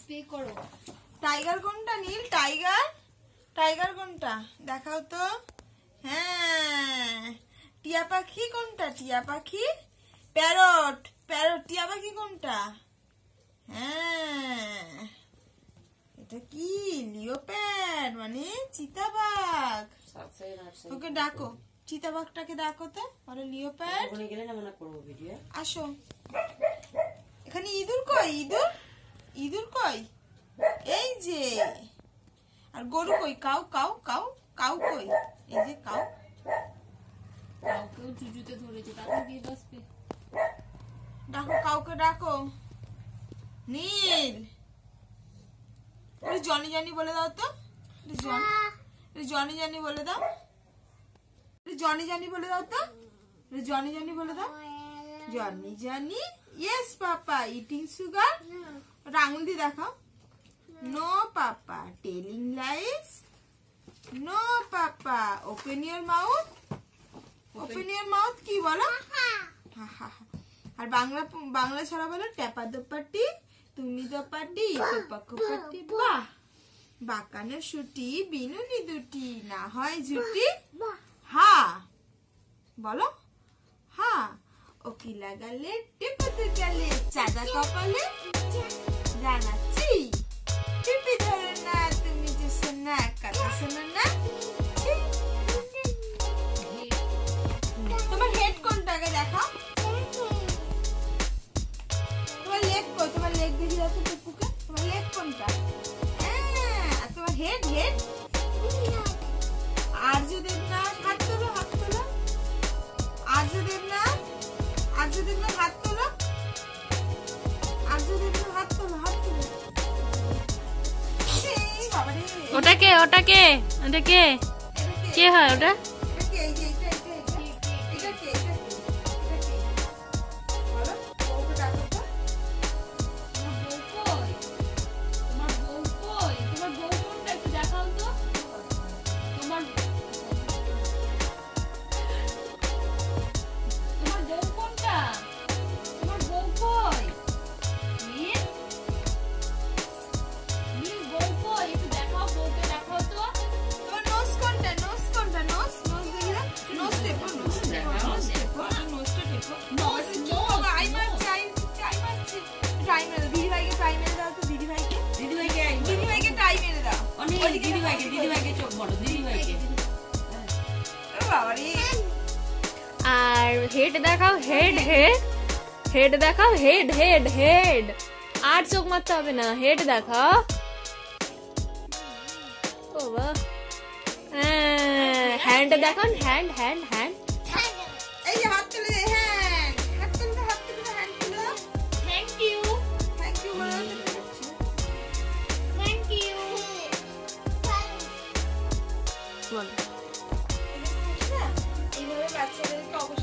Spray করো। Tiger কোনটা নীল? Tiger tiger কোনটা দেখাও তো। হ্যাঁ, টিয়া পাখি কোনটা? টিয়া পাখি। Parrot parrot. টিয়া পাখি কোনটা? হ্যাঁ, এটা কি? লিওপ্যাড মানে চিতাবাঘ। ওকে ডাকো, চিতাবাঘটাকে ডাকো তো। আরে লিওপ্যাড আসো। এখানে ইঁদুর কই? ইঁদুর ইঁদুর কই? এই যে। আর গরু কই? কাউ কাউ কাউ কাউ কই? এই যে কাউ। কাউকেও জুজুতে ধরেছে, তাকে দিয়ে বসবে। ডাকো, কাউকে ডাকো। নীল, জনি জনি বলে দাও তো। জনি জনি বলে দাও। জনি জনি বলে দাও তো। জনি জনি বলে দাও। Johnny Johnny. Yes papa eating sugar. আঙুল দিয়ে দেখাও। No papa telling lies. No papa open your mouth. Open your mouth কি বলো? আর বাংলা বাংলা ছড়া বলো। টেপা দোপাটি তুমি দোপাটি তোপাকো পাটি। বাহ, বাঁকানো সুটি বিনুনি দুটি না হয় জুটি। হা বলো। হা ওকি লাগালে টেপাতে গেলে চাঁদা কপালে জানাচ্ছি। টিপি ধরে না তুমি যে শোনা কথা শোনো না। তোমার হেড কোনটাকে দেখাও। তোমার লেগ কই? তোমার লেগ দেখি দাও তো টুকুকে। তোমার লেগ কোনটা? হ্যাঁ, আর তোমার হেড হেড। আর্য দেবনাথ হাত তোলো, হাত তোলো। আর্য দেবনাথ, আর্য দেবনাথ হাত তোলো। আর্য দেবনাথ হাত তোলো, হাত তোলো। এই বাবা রে, ওটা কে? ওটা কে? ওটা কে? কে হয় ওটা? আর হেড দেখাও। হেড হেড হেড দেখাও। Head head head. আর চোখ মারতে হবে না, হেড দেখাও। ও বাহ। হ্যান্ড দেখাও। Hand hand hand. এই যে হাত তুলে দে। হ্যান্ড হাত তুলে দাও, হাত তুলে দাও, হ্যান্ড তুলে দাও। Thank you. থ্যাংক ইউ বলো। থ্যাংক ইউ বলো। এইভাবে বাচ্চাদেরকে অবশ্যই